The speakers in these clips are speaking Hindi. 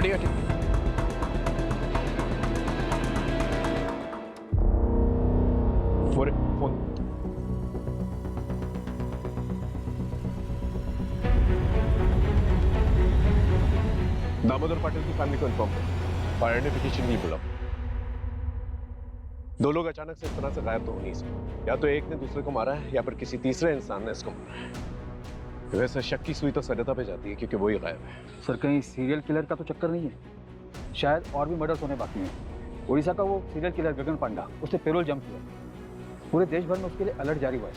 बढ़िया ठीक। फोन दामोदर पाटिल की फैमिली को इन्फॉर्म करो, फायर आइडेंटिफिकेशन नहीं बुलाओ। दो लोग अचानक से इस तरह से गायब तो हो नहीं सकते, या तो एक ने दूसरे को मारा है या फिर किसी तीसरे इंसान ने इसको मारा है। वैसे शक की सुई तो सरिता पे जाती है क्योंकि वो ही गायब है। सर कहीं सीरियल किलर का तो चक्कर नहीं है? शायद और भी मर्डर्स होने बाकी हैं। उड़ीसा का वो सीरियल किलर गगन पांडा, उसने पेरोल जंप किया। पूरे देश भर में उसके लिए अलर्ट जारी हुआ है।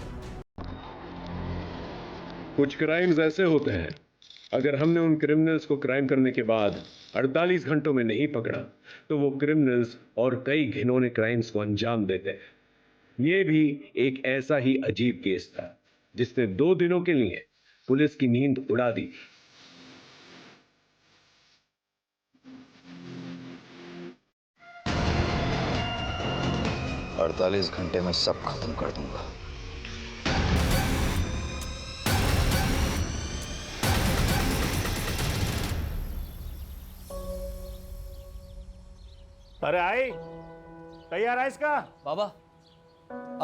कुछ क्राइम्स ऐसे होते हैं, अगर हमने उन क्रिमिनल्स को क्राइम करने के बाद 48 घंटों में नहीं पकड़ा तो वो क्रिमिनल्स और कई घिनौने क्राइम्स को अंजाम देते हैं। ये भी एक ऐसा ही अजीब केस था जिसने 2 दिनों के लिए पुलिस की नींद उड़ा दी। और 48 घंटे में सब खत्म कर दूंगा। अरे आई, तैयार है इसका? बाबा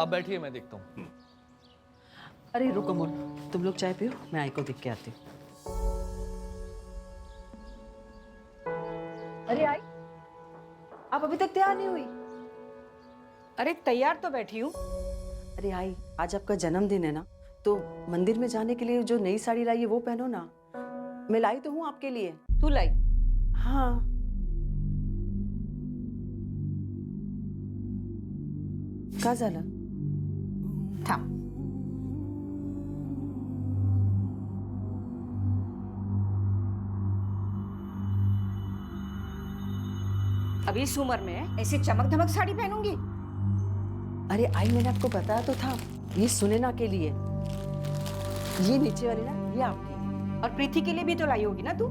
आप बैठिए, मैं देखता हूँ। अरे रुको मोल, तुम लोग चाय पियो, मैं आई को देख के आती हूँ। अरे आई, आप अभी तक तैयार नहीं हुई? अरे तैयार तो बैठी हूँ। अरे आई, आज आपका जन्मदिन है ना, तो मंदिर में जाने के लिए जो नई साड़ी लाई है वो पहनो ना। मैं लाई तो हूँ आपके लिए। तू लाई? हाँ। का झालं? थांब। अभी इस उम्र में ऐसी चमक धमक साड़ी पहनूंगी? अरे आई, मैंने आपको बताया तो था, ये सुनैना के लिए। ये नीचे वाली ना, ये आपकी। और प्रीति के लिए भी तो लाई होगी ना तू?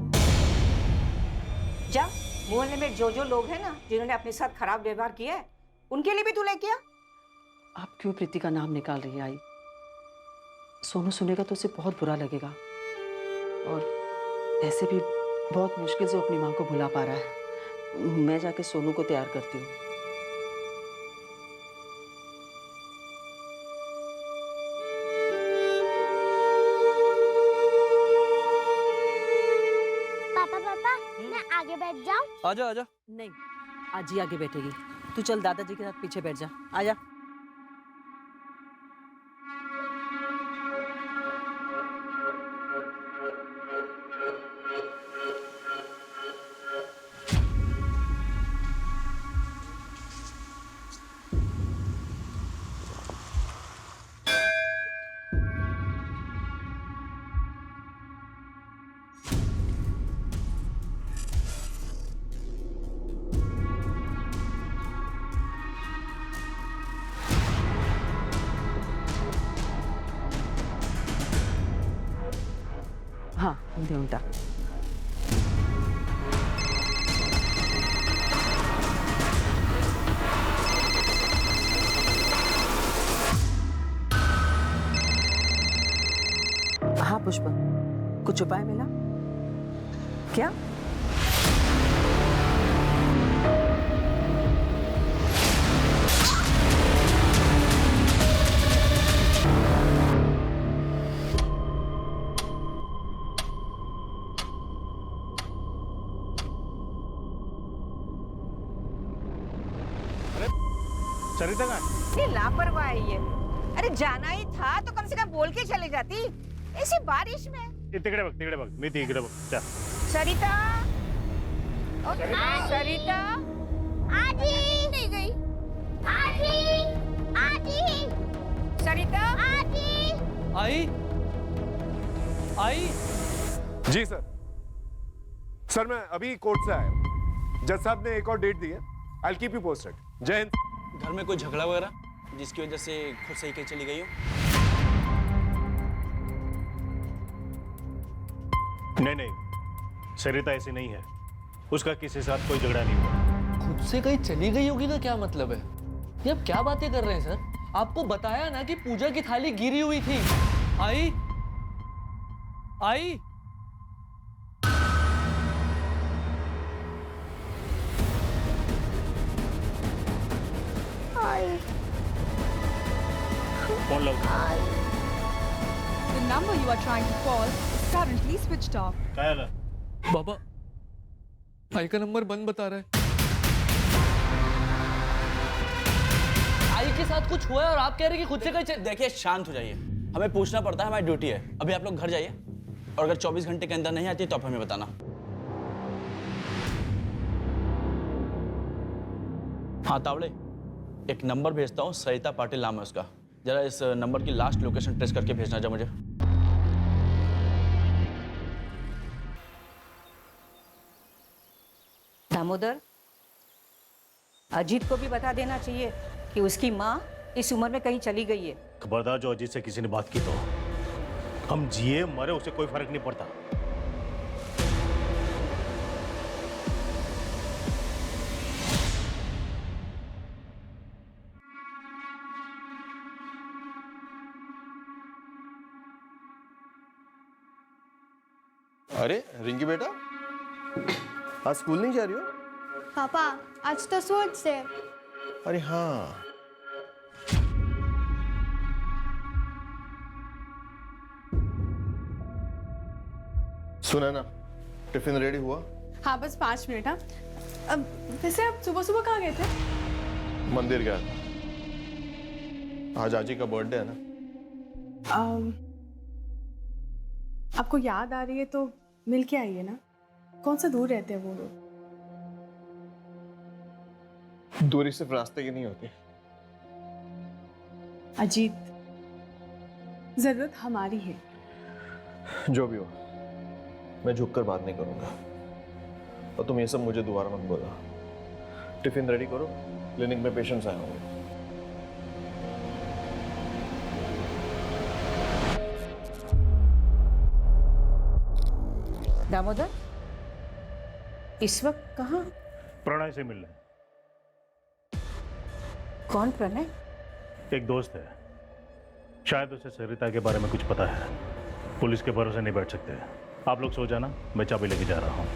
जा, मोहल्ले में जो जो लोग हैं ना जिन्होंने अपने साथ खराब व्यवहार किया है, उनके लिए भी तू लेके आ। आप क्यों प्रीति का नाम निकाल रही है आई? सोनू सुनेगा तो उसे बहुत बुरा लगेगा, और ऐसे भी बहुत मुश्किल से अपनी माँ को भुला पा रहा है। मैं जाके सोनू को तैयार करती हूँ। पापा, मैं आगे बैठ जाऊं? आजा आजा। नहीं, आज ही आगे बैठेगी। तू चल दादाजी के साथ पीछे बैठ जा। आजा। हाँ, देऊन टाक। हाँ पुष्पा, कुछ उपाय मिला क्या? सरिता कहाँ? ये लापरवाह है ये। अरे जाना ही था तो कम से कम बोल के चले जाती, ऐसी बारिश में। तिकडे बघ, मी तिकडे बघ। चल। सरिता, सरिता, आजी नहीं गई। आजी, आजी, सरिता, आजी। आई आई। जी सर, मैं अभी कोर्ट से आया हूँ। जज साहब ने एक और डेट दी है। I will keep you posted. जय हिंद। घर में कोई झगड़ा वगैरह जिसकी वजह से खुद सही के चली गई हो? नहीं, सरिता ऐसी नहीं है। उसका किसी के साथ कोई झगड़ा नहीं हुआ। खुद से कहीं चली गई होगी का क्या मतलब है? ये आप क्या बातें कर रहे हैं सर? आपको बताया ना कि पूजा की थाली गिरी हुई थी। आई आई फोन लो। The number you are trying to call is currently switched off. क्या है? बाबा आई का नंबर बंद बता रहा है। आई के साथ कुछ हुआ है और आप कह रहे हैं कि खुद से कहीं। देखिए शांत हो जाइए, हमें पूछना पड़ता है, हमारी ड्यूटी है। अभी आप लोग घर जाइए और अगर 24 घंटे के अंदर नहीं आती तो आप हमें बताना। हाँ तावड़े, एक नंबर भेजता हूँ, सरिता पाटिल नाम है उसका। जरा इस नंबर की लास्ट लोकेशन ट्रेस करके भेजना जा मुझे। दामोदर, अजीत को भी बता देना चाहिए कि उसकी माँ इस उम्र में कहीं चली गई है। खबरदार जो अजीत से किसी ने बात की तो हम जिए मरे उसे कोई फर्क नहीं पड़ता। अरे रिंकी बेटा, आज स्कूल नहीं जा रही हो? पापा आज तो स्पोर्ट्स है। अरे हाँ, सुना ना, टिफिन रेडी हुआ? हाँ बस 5 मिनट। हाँ अब वैसे आप सुबह सुबह कहाँ गए थे? मंदिर गया था, आज आजी का बर्थडे है ना। आपको याद आ रही है तो मिल के आइए ना। कौन सा दूर रहते हैं वो लोग? दूरी सिर्फ रास्ते की नहीं होती। अजीत, जरूरत हमारी है। जो भी हो, मैं झुककर बात नहीं करूंगा। और तुम ये सब मुझे दोबारा मत बोला। टिफिन रेडी करो, क्लिनिक में पेशेंट्स आए होंगे। दामोदर, इस वक्त कहाँ? प्रणय से मिलने। कौन प्रणय? एक दोस्त है, शायद उसे सरिता के बारे में कुछ पता है। पुलिस के भरोसे नहीं बैठ सकते। आप लोग सो जाना, मैं चाबी लेके जा रहा हूँ।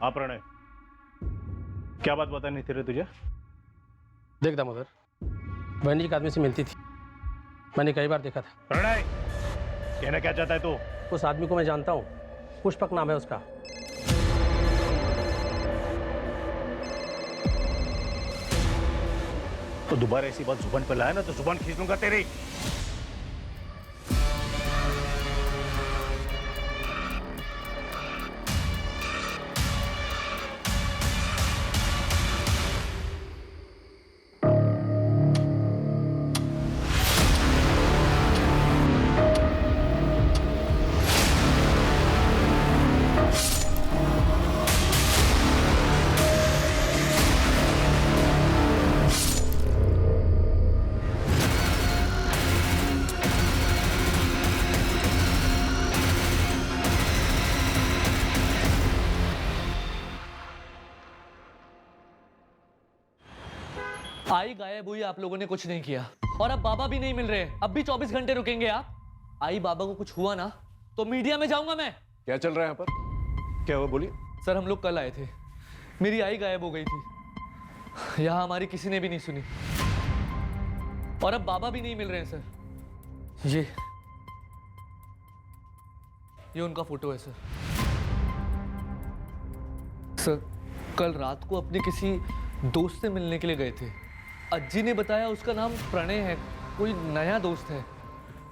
हाँ प्रणय, क्या बात बतानी थी रे तुझे? देख दामोदर, बहन जी एक आदमी से मिलती थी, मैंने कई बार देखा था। प्रणय, कहना क्या चाहता है तू? उस आदमी को मैं जानता हूँ, पुष्पक नाम है उसका। तो दोबारा ऐसी बात जुबान पे लाया ना तो जुबान खींच लूंगा तेरी। आई गायब हुई, आप लोगों ने कुछ नहीं किया और अब बाबा भी नहीं मिल रहे। अब भी 24 घंटे रुकेंगे आप? आई बाबा को कुछ हुआ ना तो मीडिया में जाऊंगा मैं। क्या चल रहा है यहाँ पर? क्या हुआ, बोलिए। सर हम लोग कल आए थे, मेरी आई गायब हो गई थी। यहाँ हमारी किसी ने भी नहीं सुनी और अब बाबा भी नहीं मिल रहे हैं सर। ये उनका फोटो है सर। सर कल रात को अपने किसी दोस्त से मिलने के लिए गए थे। अज्जी ने बताया उसका नाम प्रणय है, कोई नया दोस्त है।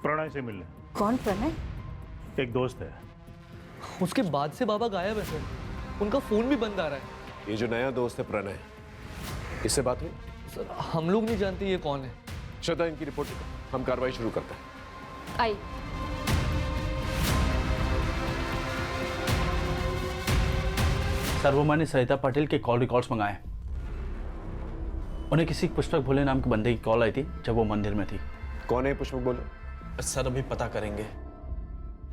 प्रणय से मिलने? कौन प्रणय? एक दोस्त है। उसके बाद से बाबा गायब है सर, उनका फोन भी बंद आ रहा है। ये जो नया दोस्त है प्रणय, इससे बात हुई? सर हम लोग नहीं जानते ये कौन है। श्रद्धा, इनकी रिपोर्ट लिखो, हम कार्रवाई शुरू करते हैं। आई सर वो मैंने सरिता पाटिल के कॉल रिकॉर्ड्स मंगाए। उन्हें किसी पुष्पक भोले नाम के बंदे की कॉल आई थी जब वो मंदिर में थी। कौन है पुष्पक भोले? सर अभी पता करेंगे।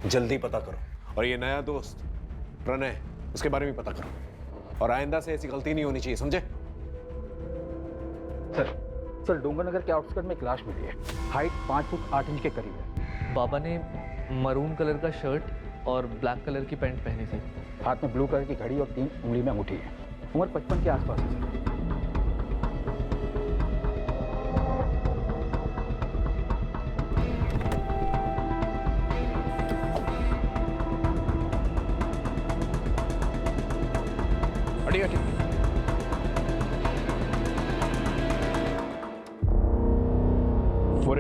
जल्दी पता करो, और ये नया दोस्त प्रणय, उसके बारे में पता करो, और आइंदा से ऐसी गलती नहीं होनी चाहिए, समझे? सर डोंगरनगर के आउटस्कर्ट में एक लाश मिली है। हाइट 5 फुट 8 इंच के करीब है। बाबा ने मरून कलर का शर्ट और ब्लैक कलर की पैंट पहनी थी। हाथ में ब्लू कलर की घड़ी और 3 उंगली में अंगूठी है। उम्र 55 के आसपास है सर। हटिए हटिए। फोन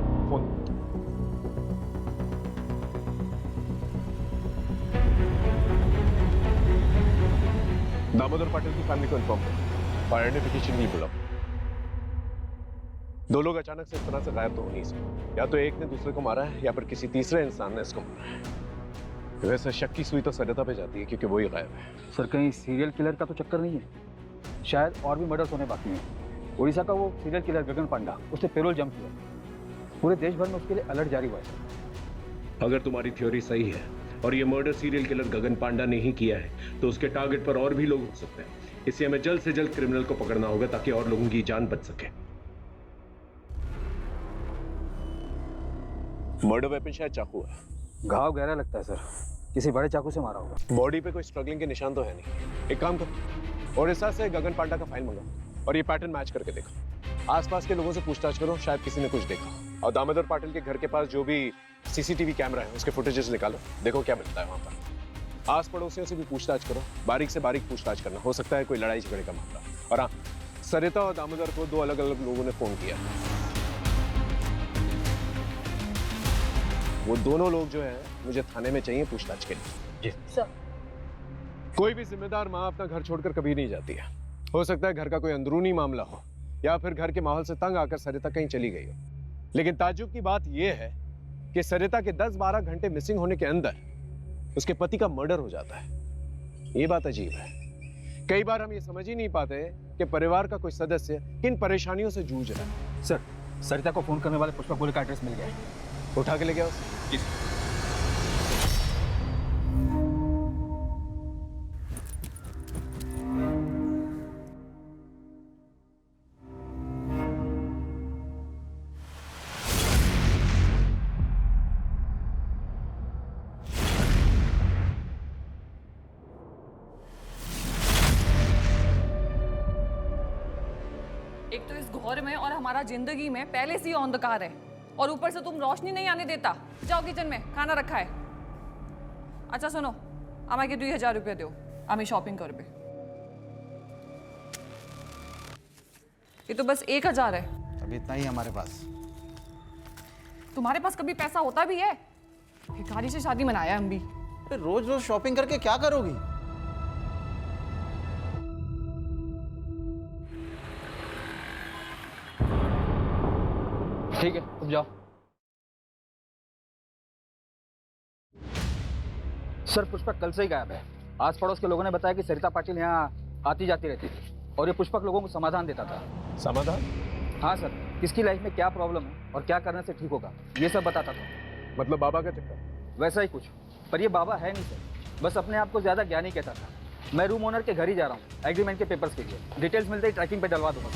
दामोदर पाटिल की फैमिली को इन्फॉर्म करो और आइडेंटिफिकेशन भी बुलाओ। दो लोग अचानक से इस तरह से गायब तो हो नहीं सकते। या तो एक ने दूसरे को मारा है या फिर किसी तीसरे इंसान ने इसको मारा है। वैसे शक की सुई तो सरिता पे जाती है क्योंकि वो ही गायब है। सर कहीं सीरियल किलर का तो चक्कर नहीं है? शायद और भी मर्डर्स होने बाकी हैं। उड़ीसा का वो सीरियल किलर गगन पांडा, उसने पेरोल जंप किया। पूरे देश भर में उसके लिए अलर्ट जारी हुआ है। अगर तुम्हारी थ्योरी सही है और ये मर्डर सीरियल किलर गगन पांडा ने ही किया है तो उसके टारगेट पर और भी लोग हो सकते हैं। इसलिए हमें जल्द से जल्द क्रिमिनल को पकड़ना होगा ताकि और लोगों की जान बच सके। मर्डर वेपन शायद चाकू है। घाव गहरा लगता है सर, किसी बड़े चाकू से मारा होगा। बॉडी पे कोई स्ट्रगलिंग के निशान तो है नहीं। एक काम करो, ओडिशा से गगन पांडा का फाइल मंगाओ और ये पैटर्न मैच करके देखो। आसपास के लोगों से पूछताछ करो, शायद किसी ने कुछ देखा। और दामोदर पाटिल के घर के पास जो भी सीसीटीवी कैमरा है उसके फुटेजेस निकालो, देखो क्या मिलता है वहां पर। आस पड़ोसियों से भी पूछताछ करो, बारीक से बारीक पूछताछ करना, हो सकता है कोई लड़ाई झगड़े का मामला। और हाँ, सरिता और दामोदर को 2 अलग अलग लोगों ने फोन किया। वो दोनों लोग जो है मुझे थाने में चाहिए पूछताछ के लिए। जी सर। कोई भी जिम्मेदार माँ अपना घर छोड़कर कभी नहीं जाती है। हो सकता है घर का कोई अंदरूनी मामला हो या फिर घर के माहौल से तंग आकर सरिता कहीं चली गई हो। लेकिन ताज्जुब की बात यह है कि सरिता के 10-12 घंटे मिसिंग होने के अंदर उसके पति का मर्डर हो जाता है। ये बात अजीब है। कई बार हम ये समझ ही नहीं पाते कि परिवार का कोई सदस्य किन परेशानियों से जूझ रहा है। सर सरिता को फोन करने वाले पुष्पा पुल का एड्रेस मिल गया है। उठा के ले गया उसे। एक तो इस घोर में और हमारा जिंदगी में पहले से ही अंधकार है और ऊपर से तुम रोशनी नहीं आने देता। जाओ किचन में, खाना रखा है। अच्छा सुनो, আমাকে 2000 रुपये दो, আমি शॉपिंग करबे। ये तो बस 1000 है। अभी इतना ही हमारे पास। तुम्हारे पास कभी पैसा होता भी है? भिखारी से शादी मनाया हम भी। फिर रोज रोज शॉपिंग करके क्या करोगी? ठीक है तुम जाओ। सर पुष्पक कल से ही गायब है। आस पड़ोस के लोगों ने बताया कि सरिता पाटिल यहाँ आती जाती रहती थी और ये पुष्पक लोगों को समाधान देता था। समाधान? हाँ सर, किसकी लाइफ में क्या प्रॉब्लम है और क्या करने से ठीक होगा ये सब बताता था। मतलब बाबा का चक्कर? वैसा ही कुछ, पर ये बाबा है नहीं सर, बस अपने आप को ज्यादा ज्ञानी कहता था। मैं रूम ओनर के घर ही जा रहा हूँ एग्रीमेंट के पेपर्स के लिए। डिटेल्स मिलते ही ट्रैकिंग पे डलवा दूंगा।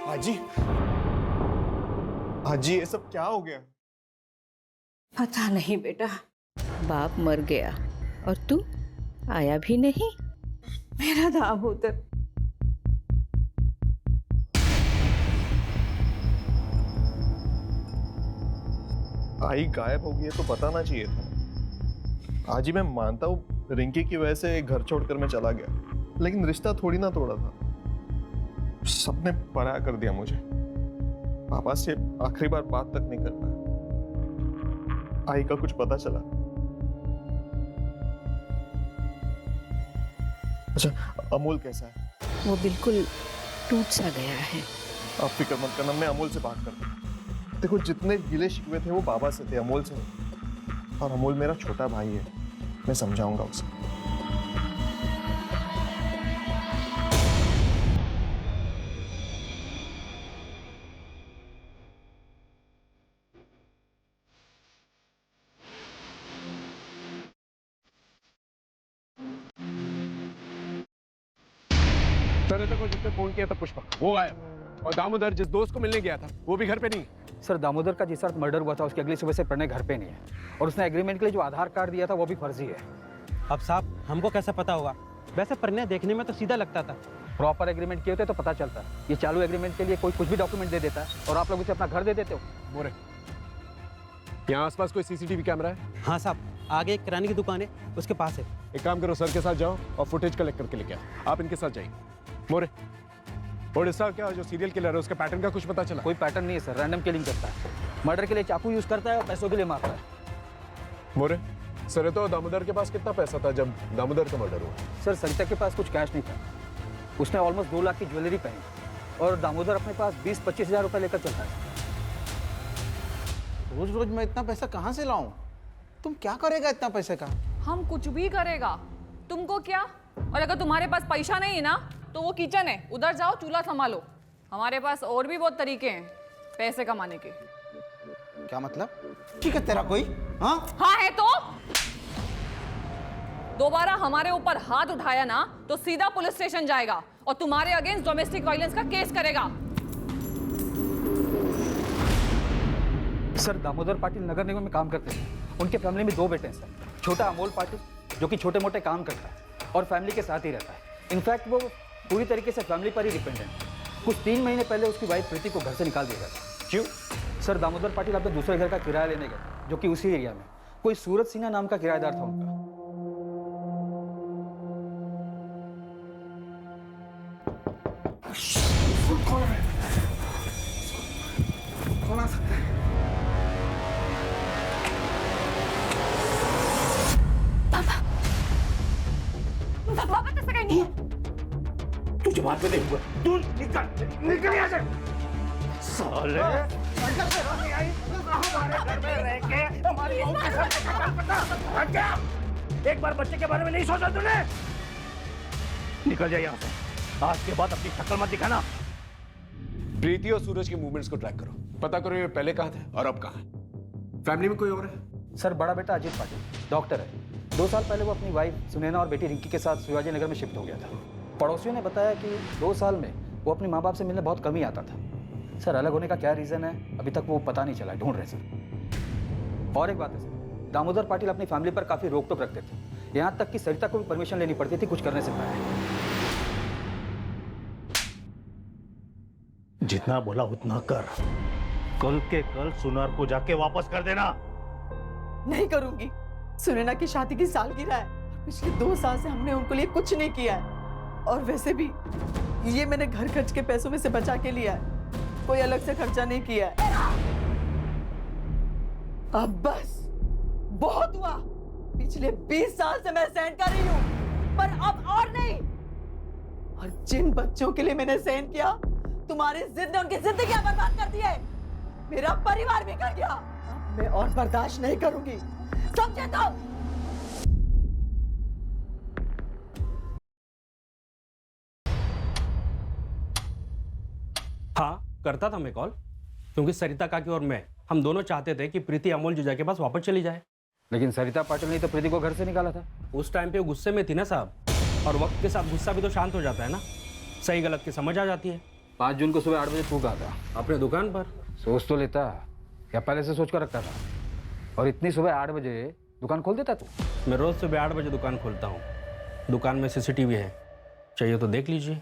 हाजी, हाजी ये सब क्या हो गया? पता नहीं बेटा, बाप मर गया और तू आया भी नहीं। मेरा दामोदर। आई गायब हो गई है तो बताना चाहिए था। हाजी मैं मानता हूँ रिंकी की वजह से घर छोड़कर मैं चला गया, लेकिन रिश्ता थोड़ी ना तोड़ा था, सबने पराया कर दिया मुझे। पापा से आखिरी बार बात तक नहीं कर पाया। आई का कुछ पता चला? अच्छा, अमोल कैसा है? वो बिल्कुल टूट सा गया है। आप फिक्र मत करना, मैं अमोल से बात करता हूँ। देखो, जितने गिले शिकवे थे वो बाबा से थे, अमोल से नहीं। और अमोल मेरा छोटा भाई है, मैं समझाऊंगा उसे। सरिता को जिसने फोन किया था पुष्पा, वो गायब। और दामोदर जिस दोस्त को मिलने गया था वो भी घर पे नहीं। सर, दामोदर का जिस रात मर्डर हुआ था उसकी अगली सुबह से प्रणय घर पे नहीं है, और उसने एग्रीमेंट के लिए जो आधार कार्ड दिया था वो भी फर्जी है। अब साहब हमको कैसे पता होगा? वैसे प्रणय देखने में तो सीधा लगता था। प्रॉपर एग्रीमेंट किए होते तो पता चलता। ये चालू एग्रीमेंट के लिए कोई कुछ भी डॉक्यूमेंट दे देता है और आप लोग उसे अपना घर दे देते हो। मोरे, यहाँ आसपास कोई सीसीटीवी कैमरा है? हाँ साहब, आगे एक किराने की दुकान है, उसके पास है। एक काम करो, सर के साथ जाओ और फुटेज कलेक्ट करके लेके आओ। आप इनके साथ जाइए। मोरे, ओडिशा क्या जो सीरियल किलर है उसका पैटर्न का कुछ पता चला? कोई पैटर्न नहीं है सर, रैंडम किलिंग करता है। मर्डर के लिए चाकू यूज करता है और पैसों के लिए मारता है। मोरे, सरिता और दामोदर के पास कितना पैसा था जब दामोदर का मर्डर हुआ? सर, सरिता के पास कुछ कैश नहीं था। उसने ऑलमोस्ट 2 लाख की ज्वेलरी पहनी, और दामोदर अपने पास 20-25 हज़ार रुपये लेकर चलता है। रोज रोज मैं इतना पैसा कहाँ से लाऊं? तुम क्या करेगा इतना पैसे का? हम कुछ भी करेगा, तुमको क्या? और अगर तुम्हारे पास पैसा नहीं है ना तो वो किचन है, उधर जाओ, चूल्हा संभालो। हमारे पास और भी बहुत तरीके हैं पैसे कमाने के। क्या मतलब? ठीक है तेरा कोई? हाँ हाँ है तो दोबारा हमारे ऊपर हाथ उठाया ना तो सीधा पुलिस स्टेशन जाएगा और तुम्हारे अगेंस्ट डोमेस्टिक वायलेंस का केस करेगा। सर, दामोदर पाटिल नगर निगम में काम करते हैं। उनके फैमिली में 2 बेटे हैं सर। छोटा अमोल पाटिल जो कि छोटे मोटे काम करता है और फैमिली के साथ ही रहता है। इनफैक्ट वो पूरी तरीके से फैमिली पर ही डिपेंडेंट है। कुछ 3 महीने पहले उसकी वाइफ प्रीति को घर से निकाल दिया गया था। क्यों? सर, दामोदर पाटिल अपने दूसरे घर का किराया लेने गए जो कि उसी एरिया में कोई सूरज सिन्हा नाम का किराएदार था उनका। कौन आ सकता है? पापा कैसे कहीं नहीं है? तू जवाब पे दे हुआ, तू निकल निकल यहाँ से। साले हमारे घर में रह के हमारी बहू के साथ पता हट गया। एक बार बच्चे के बारे में नहीं सोचा तूने? निकल जा यहाँ से। आज के बाद अपनी शक्ल मत दिखाना। प्रीति और सूरज के मूवमेंट्स को ट्रैक करो, पता करो ये पहले कहाँ थे और अब कहाँ है। फैमिली में कोई और है? सर, बड़ा बेटा अजीत पाटिल डॉक्टर है। 2 साल पहले वो अपनी वाइफ सुनैना और बेटी रिंकी के साथ शिवाजी नगर में शिफ्ट हो गया था। पड़ोसियों ने बताया कि 2 साल में वो अपने माँ बाप से मिलने बहुत कम ही आता था। सर, अलग होने का क्या रीज़न है अभी तक वो पता नहीं चला, ढूंढ रहे सर। और एक बात है सर, दामोदर पाटिल अपनी फैमिली पर काफ़ी रोक टोक रखते थे, यहाँ तक कि सरिता को भी परमिशन लेनी पड़ती थी कुछ करने से पहले। जितना बोला उतना कर। कल के कल सुनार को जाके वापस कर देना। नहीं करूंगी। सुनैना की शादी की सालगिरह है, पिछले 2 साल से हमने उनको लिए कुछ नहीं किया है। और वैसे भी ये मैंने घर खर्च के पैसों में से बचा के लिया है, कोई अलग से खर्चा नहीं किया है। अब बस बहुत हुआ। पिछले 20 साल से मैं सहन कर रही हूँ, पर अब और नहीं। और जिन बच्चों के लिए मैंने सहन किया, तुम्हारी जिद ने उनकी जिंदगियां बर्बाद कर दी है। मेरा परिवार भी कर गया। अब मैं और बर्दाश्त नहीं करूंगी, समझे तो? हाँ, करता था मैं कॉल, क्योंकि सरिता काकी और मैं हम दोनों चाहते थे कि प्रीति अमोल जुजा के पास वापस चली जाए। लेकिन सरिता पाटिल ने तो प्रीति को घर से निकाला था। उस टाइम पे वो गुस्से में थी ना साहब, और वक्त के साथ गुस्सा भी तो शांत हो जाता है ना, सही गलत की समझ आ जाती है। 5 जून को सुबह 8 बजे तू कहाँ था? अपने दुकान पर। सोच तो लेता, या पहले से सोच कर रखता था? और इतनी सुबह 8 बजे दुकान खोल देता तू? मैं रोज सुबह 8 बजे दुकान खोलता हूँ। दुकान में सीसीटीवी है, चाहिए तो देख लीजिए।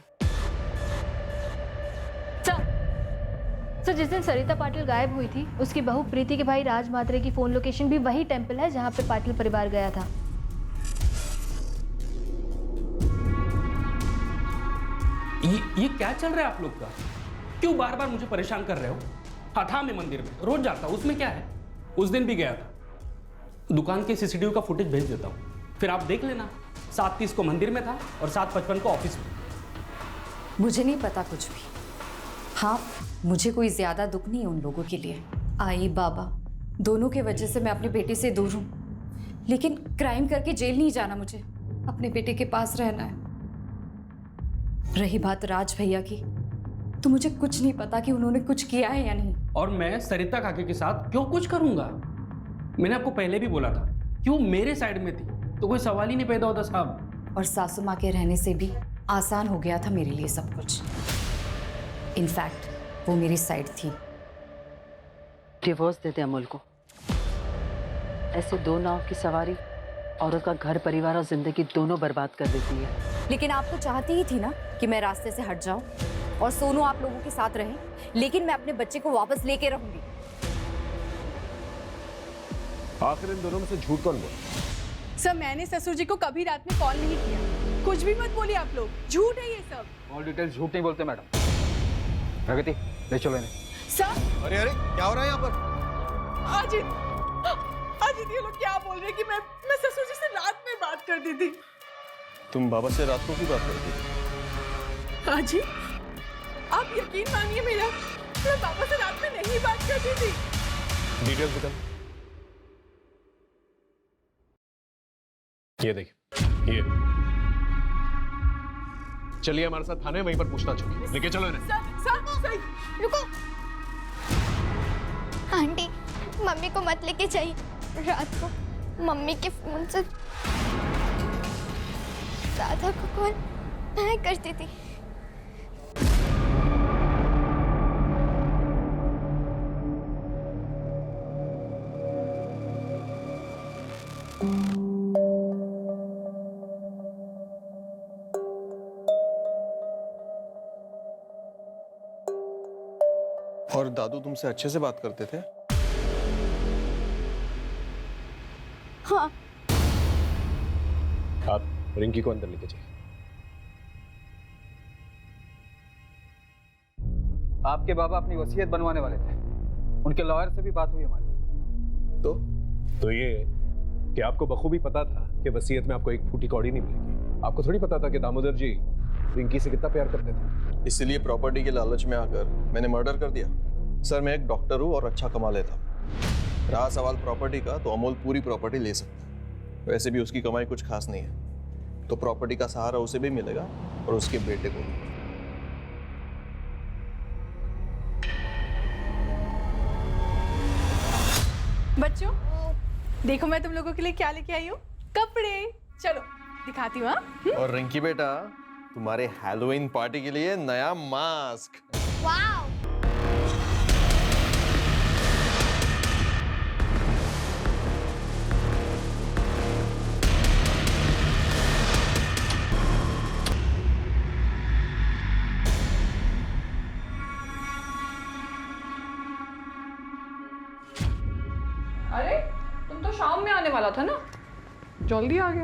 सर, जिस दिन सरिता पाटिल गायब हुई थी, उसकी बहू प्रीति के भाई राज मात्रे की फोन लोकेशन भी वही टेंपल है जहाँ पे पाटिल परिवार गया था। ये क्या चल रहा है आप लोग का? क्यों बार बार मुझे परेशान कर रहे हो? हाँ था मैं मंदिर में, रोज जाता हूँ, उसमें क्या है? उस दिन भी गया था। दुकान के सीसीटीवी का फुटेज भेज देता हूँ, फिर आप देख लेना। 7:30 को मंदिर में था और 7:55 को ऑफिस में। मुझे नहीं पता कुछ भी। हाँ, मुझे कोई ज्यादा दुख नहीं है उन लोगों के लिए। आई बाबा दोनों के वजह से मैं अपने बेटे से दूर हूँ, लेकिन क्राइम करके जेल नहीं जाना, मुझे अपने बेटे के पास रहना है। रही बात राज भैया की, तो मुझे कुछ नहीं पता कि उन्होंने कुछ किया है या नहीं। और मैं सरिता काके के साथ क्यों कुछ करूंगा? मैंने आपको पहले भी बोला था, क्यों मेरे साइड में थी तो कोई सवाल ही नहीं पैदा होता साहब। और सासू माँ के रहने से भी आसान हो गया था मेरे लिए सब कुछ। इनफैक्ट वो मेरी साइड थी। डिवोर्स दे दे अमूल को। ऐसे दो नाव की सवारी औरत का घर परिवार और जिंदगी दोनों बर्बाद कर देती है। लेकिन आप तो चाहती ही थी ना कि मैं रास्ते से हट जाऊं और सोनू आप लोगों के साथ रहे, लेकिन मैं अपने बच्चे को वापस लेके रहूंगी। आखिर इन दोनों में से झूठ कौन बोला? सर मैंने ससुर जी को कभी रात में कॉल नहीं किया। कुछ भी मत बोलिए आप लोग, झूठ है ये सब। ऑल डिटेल्स झूठ नहीं बोलते मैडम। प्रगति ले चलो इन्हें। सर अरे अरे क्या हो रहा है यहाँ पर? अजित ये लोग क्या बोल रहे हैं कि मैं ससुर जी से रात में बात करती थी। तुम बाबा से रात को भी बात करती थी? अजित आप यकीन मानिए मेरा, मैं बाबा से रात में नहीं बात करती थी। डिटेल्स बता। ये देखिए, ये चलिए हमारे साथ थाने, वहीं पर पूछताछ होगी। लेके चलो इन्हें। सर रुको। आंटी मम्मी को मत लेके जाइए। रात को मम्मी के फोन से राधा को कॉल मैं करती थी। और दादू तुमसे अच्छे से बात करते थे? हाँ। आप रिंकी को अंदर लेके जाइए। आपके बाबा अपनी वसीयत बनवाने वाले थे, उनके लॉयर से भी बात हुई हमारी। तो ये कि आपको बखूबी पता था कि वसीयत में आपको एक फूटी कौड़ी नहीं मिलेगी। आपको थोड़ी पता था कि दामोदर जी रिंकी से कितना प्यार करते थे। इसलिए प्रॉपर्टी के लालच में आकर मैंने मर्डर कर दिया। सर मैं एक डॉक्टर हूँ और अच्छा कमा लेता हूँ। रहा सवाल प्रॉपर्टी का, तो अमोल पूरी प्रॉपर्टी ले सकता है। वैसे भी उसकी कमाई कुछ खास नहीं है, तो प्रॉपर्टी का सहारा उसे भी मिलेगा और उसके बेटे को भी। बच्चों देखो मैं तुम लोगों के लिए क्या लेके आई हूँ, कपड़े। चलो दिखाती हूँ। और रिंकी बेटा तुम्हारे हैलोवीन पार्टी के लिए नया मास्क। वाओ। अरे तुम तो शाम में आने वाला था ना, जल्दी आ गया।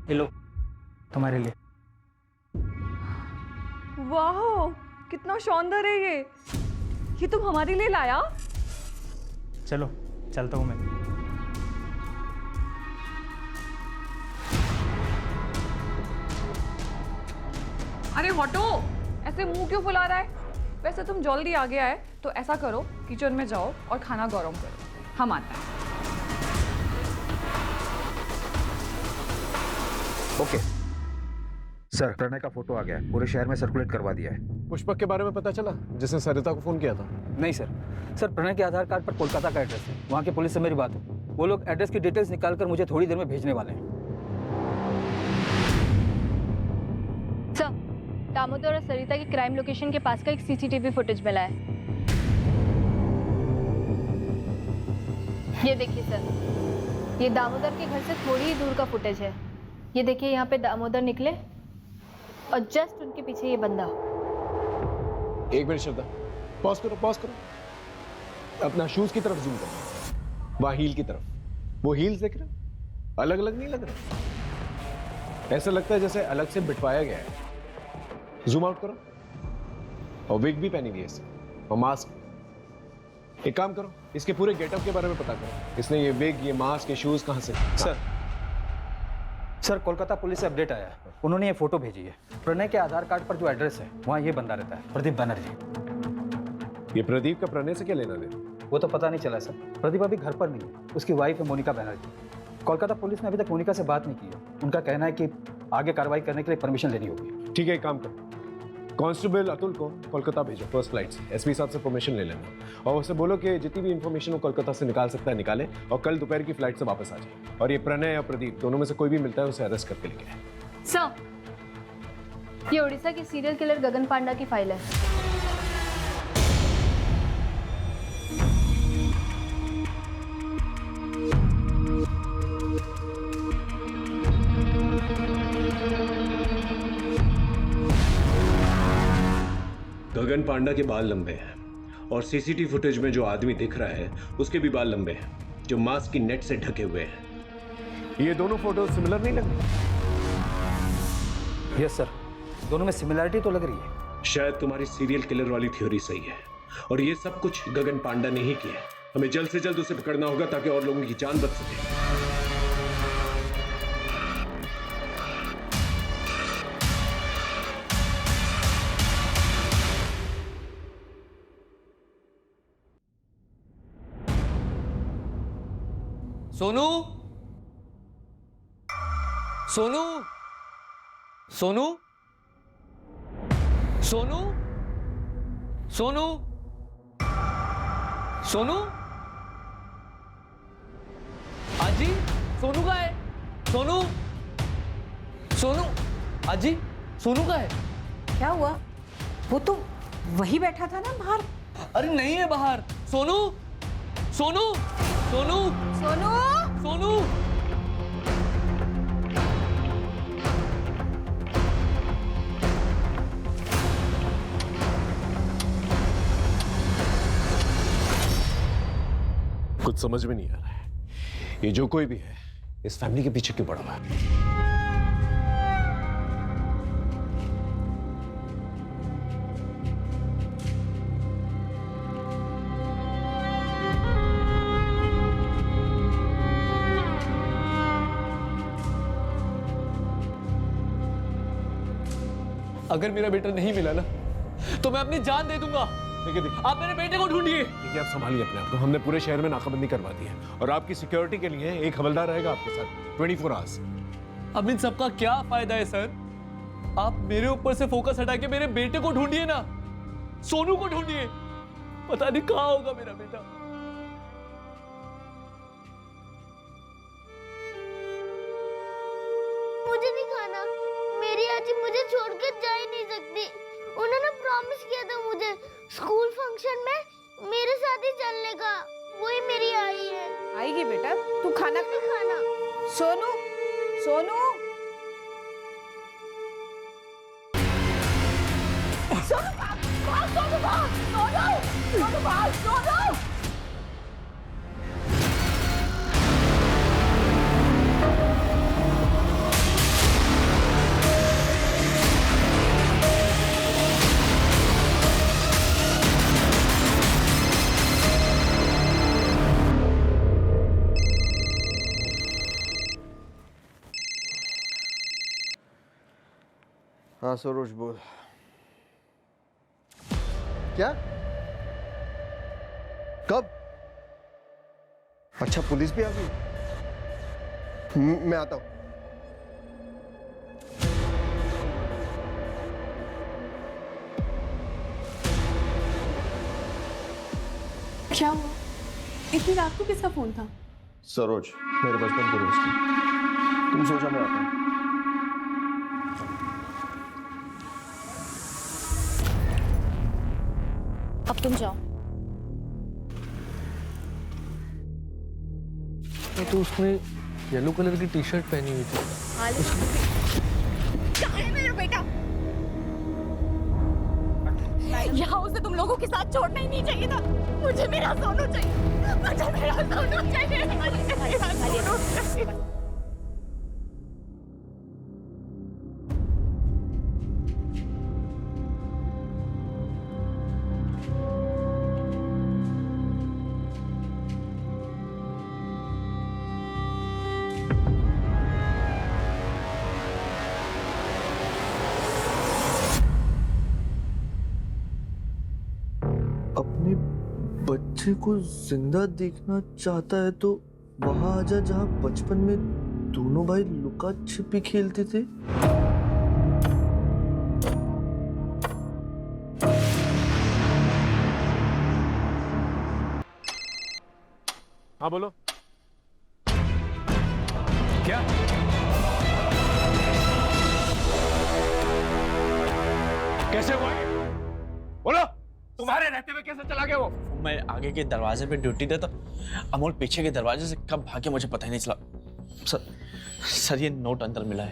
ये लो तुम्हारे लिए। वाह कितना शानदार है ये तुम हमारे लिए लाया? चलो चलता हूँ मैं। अरे हटो, ऐसे मुंह क्यों फुला रहा है? वैसे तुम जल्दी आ गया है तो ऐसा करो, किचन में जाओ और खाना गरम करो, हम आते हैं। ओके सर, प्रणय का फोटो आ गया है, पूरे शहर में सर्कुलेट करवा दिया है। पुष्पक के बारे में पता चला जिसने सरिता को फोन किया था? नहीं सर, प्रणय के आधार कार्ड पर कोलकाता का एड्रेस है। वहाँ के पुलिस से मेरी बात है, वो लोग एड्रेस की डिटेल्स निकालकर मुझे थोड़ी देर में भेजने वाले हैं। सर, दामोदर और सरिता की क्राइम लोकेशन के पास का एक सीसीटीवी फुटेज मिला है। ये देखिए सर, ये दामोदर के घर से थोड़ी ही दूर का फुटेज है। ये देखिए यहाँ पे दामोदर निकले और जस्ट उनके पीछे ये बंदा। एक मिनट श्रद्धा, पॉज करो। अपना शूज की तरफ जूम करो, वहां हील की तरफ। वो हील्स देख रहे हो? अलग अलग नहीं लग रहे, ऐसा लगता है जैसे अलग से बिठवाया गया है। जूम आउट करो, और विग भी पहनी हुई है इसने, और मास्क। एक काम करो, इसके पूरे गेटअप के बारे में पता करो, इसने ये विग, ये मास्क, ये शूज कहाँ से? सर कोलकाता पुलिस से अपडेट आया है। उन्होंने ये फोटो भेजी है। प्रणय के आधार कार्ड पर जो एड्रेस है वहाँ ये बंदा रहता है, प्रदीप बनर्जी। ये प्रदीप का प्रणय से क्या लेना देना? वो तो पता नहीं चला सर। प्रदीप अभी घर पर नहीं है, उसकी वाइफ है मोनिका बनर्जी। कोलकाता पुलिस ने अभी तक मोनिका से बात नहीं की है। उनका कहना है कि आगे कार्रवाई करने के लिए परमिशन लेनी होगी। ठीक है, एक काम करो, कांस्टेबल अतुल को कोलकाता भेजो फर्स्ट फ्लाइट से, एसपी साहब से परमिशन ले लेना, और उसे बोलो कि जितनी भी इंफॉर्मेशन वो कोलकाता से निकाल सकता है निकाले, और कल दोपहर की फ्लाइट से वापस आ जाए। और ये प्रणय या प्रदीप दोनों में से कोई भी मिलता है उसे अरेस्ट करके लेके आए। सर, ये उड़ीसा की सीरियल किलर गगन पांडा की फाइल है। गगन पांडा के बाल लंबे हैं और सीसीटीवी फुटेज में जो आदमी दिख रहा है उसके भी बाल लंबे हैं, जो मास्क की नेट से ढके हुए हैं। ये दोनों फोटो सिमिलर नहीं लग रही? यस सर, दोनों में सिमिलरिटी तो लग रही है। शायद तुम्हारी सीरियल किलर वाली थ्योरी सही है, और ये सब कुछ गगन पांडा ने ही किया है। हमें जल्द से जल्द उसे पकड़ना होगा ताकि और लोगों की जान बच सके। सोनू, सोनू, सोनू, सोनू, सोनू, सोनू, आजी, सोनू का है? सोनू, सोनू, आजी, सोनू का है? क्या हुआ? वो तो वही बैठा था ना बाहर। अरे नहीं है बाहर। सोनू, सोनू, सोनू, सोनू, सोनू। कुछ समझ में नहीं आ रहा है, ये जो कोई भी है इस फैमिली के पीछे क्यों पड़ा हुआ है? अगर मेरा बेटा नहीं मिला ना तो मैं अपनी जान दे दूंगा। देखिए देखिए, आप मेरे बेटे को ढूंढिए। देखिए, आप संभालिए अपने आप को। हमने पूरे शहर में नाकाबंदी करवा दी है, और आपकी सिक्योरिटी के लिए एक हवलदार रहेगा आपके साथ 24 आवर्स। अब इन सबका क्या फायदा है सर? आप मेरे ऊपर से फोकस हटा के मेरे बेटे को ढूंढिए ना, सोनू को ढूंढिए। पता नहीं कहाँ होगा मेरा बेटा। मुझे नहीं खाना, मेरी आजी मुझे छोड़कर जा ही नहीं सकती। उन्होंने प्रॉमिस किया था मुझे स्कूल फंक्शन में मेरे साथ ही चलने का। वही मेरी आई है। आएगी बेटा, तू खाना नहीं खाना। सोनू, सोनू, सोनू भाग, सोनू भाग, सोनू, सोनू भाग, सोनू। हाँ सरोज बोल। क्या? कब? अच्छा, पुलिस भी आ गई? मैं आता हूँ। क्या हुआ? इतनी रात को किसका फोन था? सरोज, मेरे बचपन के दोस्त हैं। तुम सोचा मैं आता हूँ। अब तुम जाओ। ये तो उसने येलो कलर की टी शर्ट पहनी हुई थी। कहाँ है मेरा बेटा? यहाँ उसे तुम लोगों के साथ छोड़ना ही नहीं चाहिए था। मुझे मेरा सोनू चाहिए, मुझे मेरा सोनू चाहिए, मुझे मेरा सोनू चाहिए। किसी को जिंदा देखना चाहता है तो वहां आजा जहां बचपन में दोनों भाई लुका छिपी खेलते थे। हाँ बोलो। क्या? कैसे हुआ ये? बोलो, तुम्हारे रहते हुए कैसे चला गया वो? मैं आगे के दरवाजे पे ड्यूटी देता, अमोल पीछे के दरवाजे से कब भागे मुझे पता ही नहीं चला। सर ये नोट अंदर मिला है।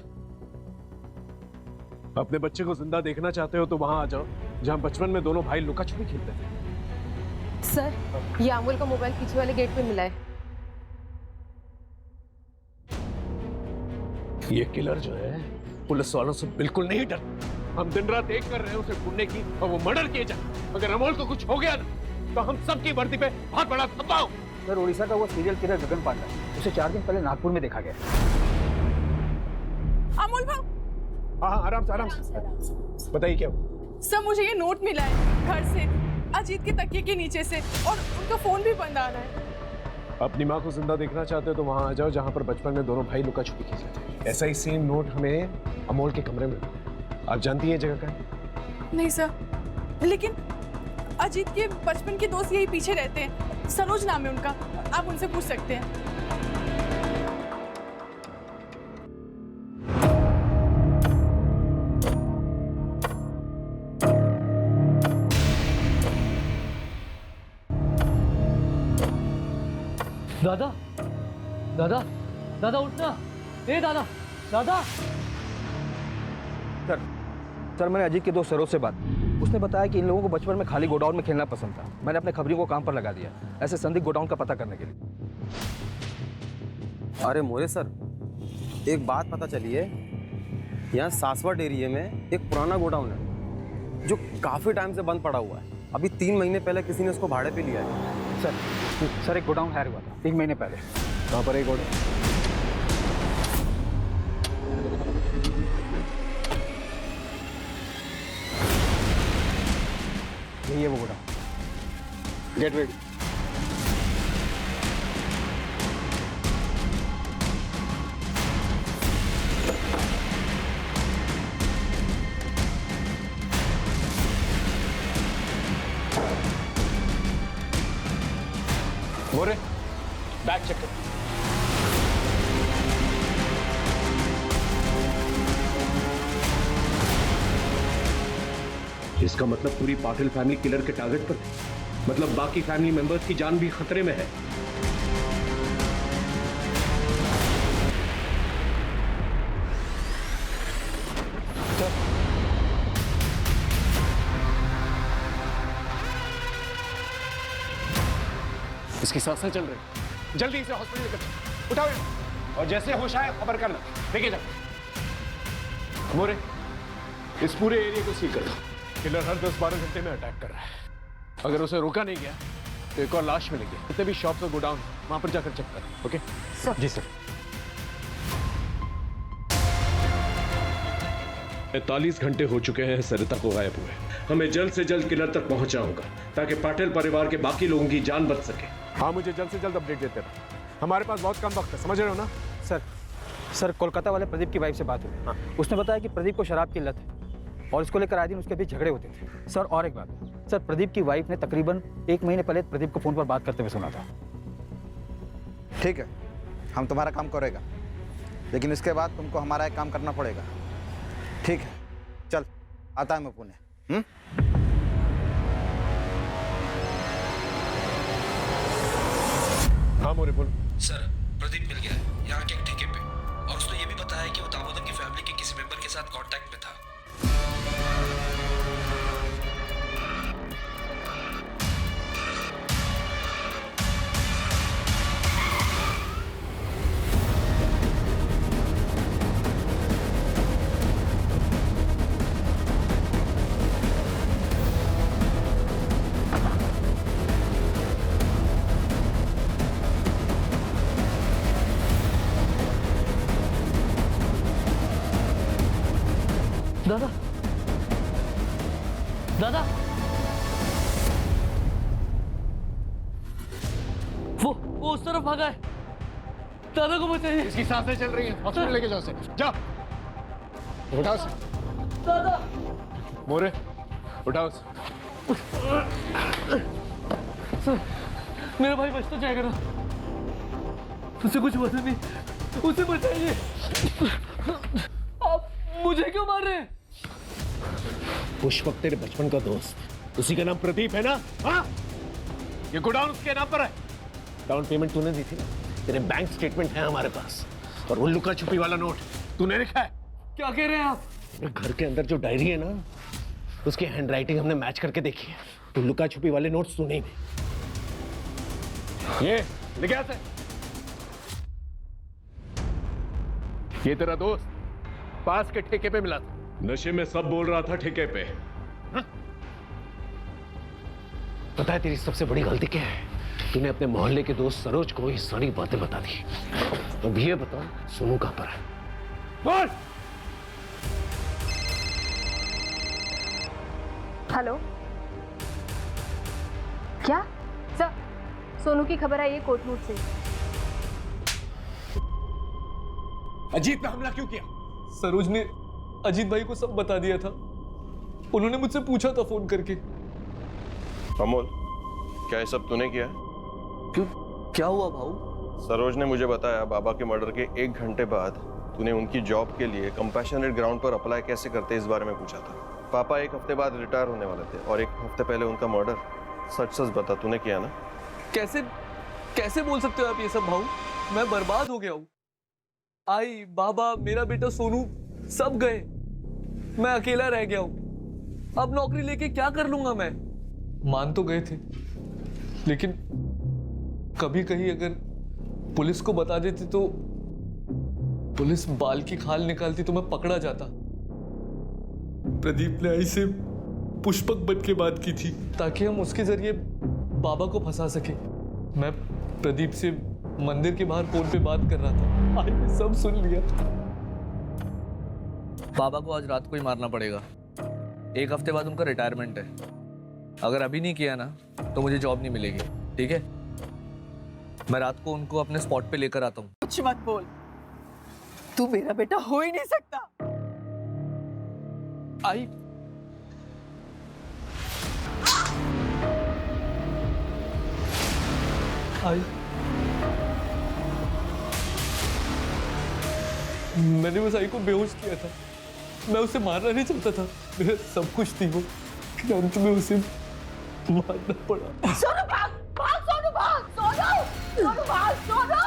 अपने बच्चे को जिंदा देखना चाहते हो तो वहां आ जाओ जहां बचपन में दोनों भाई लुका छुपी खेलते थे। सर, ये अमोल का मोबाइल पीछे वाले गेट पे मिला है। ये किलर जो है पुलिस वालों से बिल्कुल नहीं डर। हम दिन रात एक कर रहे हैं उसे ढूंढने की और वो मर्डर किए जाए। अगर अमोल को कुछ हो गया ना तो हम सबकी वर्दी पे बहुत बड़ा धब्बा हो। सर, उड़ीसा का वो सीरियल किलर गगन पांडा, उसे 4 दिन पहले नागपुर में देखा गया। अमोल भाई, हाँ आराम से बताइए क्या हुआ? सर मुझे ये नोट मिला है घर से, अजीत के तकिए के नीचे से, और उनका फोन भी बंद आ रहा है। अपनी माँ को जिंदा देखना चाहते हो तो वहां आ जाओ जहां पर बचपन में दोनों भाई लुका छुपी खेलते थे। ऐसा ही सेम नोट हमें अमोल के कमरे में मिला। आप जानती हैं जगह का? नहीं सर, लेकिन अजीत के बचपन के दोस्त यही पीछे रहते हैं, सरोज नाम है उनका, आप उनसे पूछ सकते हैं। दादा, दादा, दादा उठना, ए दादा, दादा। सर, मैंने अजीत के दोस्त सरोज से बात, उसने बताया कि इन लोगों को बचपन में खाली गोडाउन में खेलना पसंद था। मैंने अपने खबरियों को काम पर लगा दिया, ऐसे संदिग्ध गोडाउन का पता करने के लिए। अरे मोरे सर, एक बात पता चली है, यहाँ सासवट एरिया में एक पुराना गोडाउन है जो काफ़ी टाइम से बंद पड़ा हुआ है। अभी 3 महीने पहले किसी ने उसको भाड़े पे लिया है। सर एक गोडाउन हायर हुआ था 3 महीने पहले। कहाँ पर एक गोडाउन? यही है वो गोडाउन। Get ready. बोरे, बैग चेक कर। इसका मतलब पूरी पाटिल फैमिली किलर के टारगेट पर थी। मतलब बाकी फैमिली मेंबर्स की जान भी खतरे में है। इसकी सांसें चल रही, जल्दी इसे हॉस्पिटल लेकर उठाओ और जैसे होश आए खबर करना। लेके जाओ। मोरे, इस पूरे एरिया को सील कर दो। किलर हर 10-12 घंटे में अटैक कर रहा है। अगर उसे रोका नहीं गया तो एक और लाश मिलेगी। जितने भी शॉप्स और गोडाउन वहां पर जाकर चेक करो। Okay sir? जी सर। 45 घंटे हो चुके हैं सरिता को गायब हुए। हमें जल्द से जल्द किलर तक पहुंचना होगा ताकि पाटिल परिवार के बाकी लोगों की जान बच सके। हाँ, मुझे जल्द से जल्द अपडेट देते रहो। हमारे पास बहुत कम वक्त है, समझ रहे हो ना? सर कोलकाता वाले प्रदीप की वाइफ से बात हुई। हाँ। उसने बताया कि प्रदीप को शराब की लत है और इसको लेकर आए दिन उसके बीच झगड़े होते थे। सर और एक बात, सर प्रदीप की वाइफ ने तकरीबन 1 महीने पहले प्रदीप को फोन पर बात करते हुए सुना था। ठीक है, हम तुम्हारा काम करेगा, लेकिन इसके बाद तुमको हमारा एक काम करना पड़ेगा। ठीक है, चल आता है मैं पुणे। हाँ मोरे बोल। सर प्रदीप मिल गया यहाँ के एक ठेके पे, और उसने ये भी बताया कि वो दामोदर की फैमिली के किसी मेंबर के साथ कांटेक्ट में था। दादा, दादा, वो उस तरफ भागा है। दादा को बचाइए। इसकी सांसें चल रही हैं, हॉस्पिटल लेके जाओ उसे। जाओ, उठाओ उसे। दादा मोरे, उठाओ उसे। सर, मेरा भाई बच तो जाएगा ना? उसे कुछ हुआ नहीं, उसे बचाइए। आप मुझे क्यों मार रहे हैं? पुष्पक तेरे बचपन का दोस्त, उसी का नाम प्रदीप है ना? हाँ, ये गोडाउन उसके नाम पर है। डाउन पेमेंट तूने दी थी ना, तेरे बैंक स्टेटमेंट है हमारे पास, और वो लुका छुपी वाला नोट तूने लिखा है। क्या कह रहे हैं आप? घर के अंदर जो डायरी है ना, उसकी हैंडराइटिंग हमने मैच करके देखी है। तो लुका छुपी वाले नोट्स तूने ही। ये लिख क्या से? ये तेरा दोस्त पास के ठेके पे मिला था। नशे में सब बोल रहा था ठेके पे। पता है तेरी सबसे बड़ी गलती क्या है? तूने अपने मोहल्ले के दोस्त सरोज को ये सारी बातें बता दी। अब ये बताओ सोनू कहां पर है? बोल। हेलो, क्या सर? सोनू की खबर आई है कोटनूर से। अजीत पे हमला क्यों किया? सरोज ने अजीत भाई को सब बता दिया था। उन्होंने मुझसे पूछा था फोन करके। अमोल, क्या ये सब तूने किया? क्यों, क्या हुआ भाऊ? सरोज ने मुझे बताया बाबा के मर्डर के 1 घंटे बाद तूने उनकी जॉब के लिए कंपैशनेट ग्राउंड पर अप्लाई कैसे करते इस बारे में पूछा था। पापा 1 हफ्ते बाद रिटायर होने वाले थे और 1 हफ्ते पहले उनका मर्डर। सच सच बता, तूने किया ना? कैसे कैसे बोल सकते हो आप ये सब भाऊ? मैं बर्बाद हो गया हूँ। आई, बाबा, मेरा बेटा सोनू सब गए। मैं अकेला रह गया हूँ। अब नौकरी लेके क्या कर लूंगा मैं? मान तो गए थे, लेकिन कभी कहीं अगर पुलिस को बता देती तो पुलिस बाल की खाल निकालती तो मैं पकड़ा जाता। प्रदीप ने आई से पुष्पक बन के बात की थी ताकि हम उसके जरिए बाबा को फंसा सके। मैं प्रदीप से मंदिर के बाहर फोन पे बात कर रहा था। आज मैं सब सुन लिया। बाबा को आज रात को ही मारना पड़ेगा। 1 हफ्ते बाद उनका रिटायरमेंट है। अगर अभी नहीं किया ना तो मुझे जॉब नहीं मिलेगी, ठीक है? मैं रात को उनको अपने स्पॉट पे लेकर आता हूँ। कुछ मत बोल, तू मेरा बेटा हो ही नहीं सकता। आई, आई, मैंने उस आई को बेहोश किया था। मैं उसे मारना नहीं चाहता था, मेरा सब कुछ थी वो, लेकिन अंत में उसे मारना पड़ा। सोनू भाग, भाग सोनू भाग, सोनू, सोनू भाग, सोनू।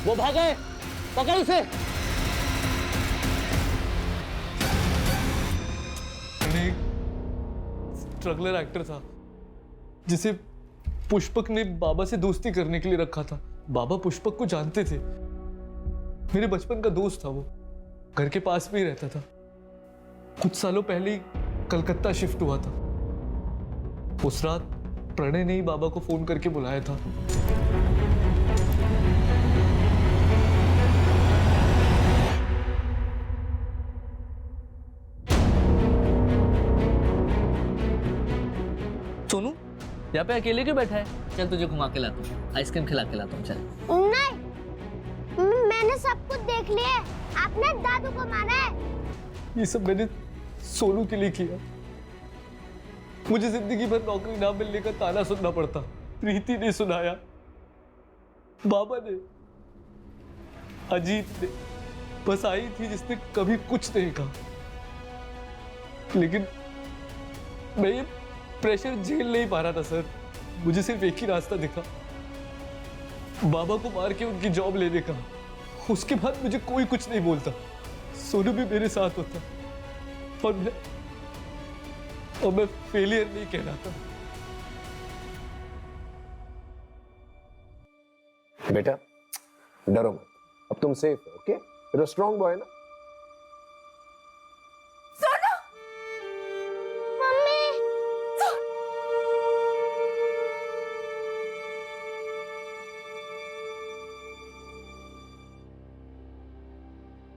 वो भाग गए, पकड़ उसे। मैंने एक स्ट्रगलर एक्टर था जिसे पुष्पक ने बाबा से दोस्ती करने के लिए रखा था। बाबा पुष्पक को जानते थे। मेरे बचपन का दोस्त था वो, घर के पास में ही रहता था। कुछ सालों पहले ही कलकत्ता शिफ्ट हुआ था। उस रात प्रणय ने ही बाबा को फोन करके बुलाया था। सोनू, यहाँ पे अकेले क्यों बैठा है? चल तुझे घुमा के लाता हूँ, आइसक्रीम खिला के लाता हूँ। चल। नहीं, मैंने सब कुछ देख लिया। आपने दादू को मारा है। ये सब मैंने सोनू के लिए किया। मुझे जिंदगी भर नौकरी ना मिलने का ताना सुनना पड़ता। प्रीति ने सुनाया, बाबा ने, अजीत ने, बस आई थी जिसने कभी कुछ नहीं कहा। लेकिन मैं ये प्रेशर झेल नहीं पा रहा था सर। मुझे सिर्फ एक ही रास्ता दिखा, बाबा को मार के उनकी जॉब लेने का। उसके बाद मुझे कोई कुछ नहीं बोलता। सोनू भी मेरे साथ होता और मैं फेलियर नहीं कहलाता। बेटा डरो मत, अब तुम सेफ हो। Okay, you're a strong boy ना? सोनू, मम्मी,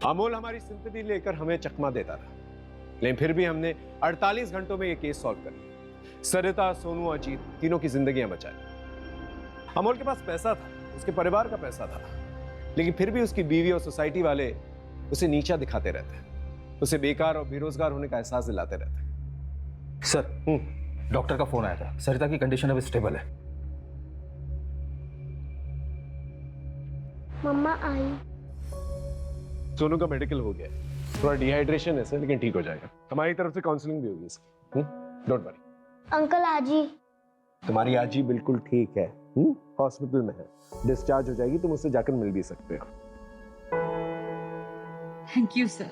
अमोल हमारी सिंपैथी लेकर हमें चकमा देता रहा, लेकिन फिर भी हमने 48 घंटों में ये केस सॉल्व कर लिया। सरिता, सोनू, अजीत तीनों की जिंदगियां बचाई। अमोल के पास पैसा था, उसके परिवार का पैसा था, लेकिन फिर भी उसकी बीवी और सोसाइटी वाले उसे नीचा दिखाते रहते, उसे बेकार और बेरोजगार होने का एहसास दिलाते रहते। सर डॉक्टर का फोन आया था, सरिता की कंडीशन अब स्टेबल है। मम्मा आई। सोनू का मेडिकल हो गया है, थोड़ा डिहाइड्रेशन है सर, लेकिन ठीक हो जाएगा। हमारी तरफ से काउंसलिंग भी होगी इसकी। Don't worry. अंकल आजी। तुम्हारी आजी बिल्कुल ठीक है, हॉस्पिटल में है, डिस्चार्ज हो जाएगी, तुम उससे जाकर मिल भी सकते हो। Thank you sir.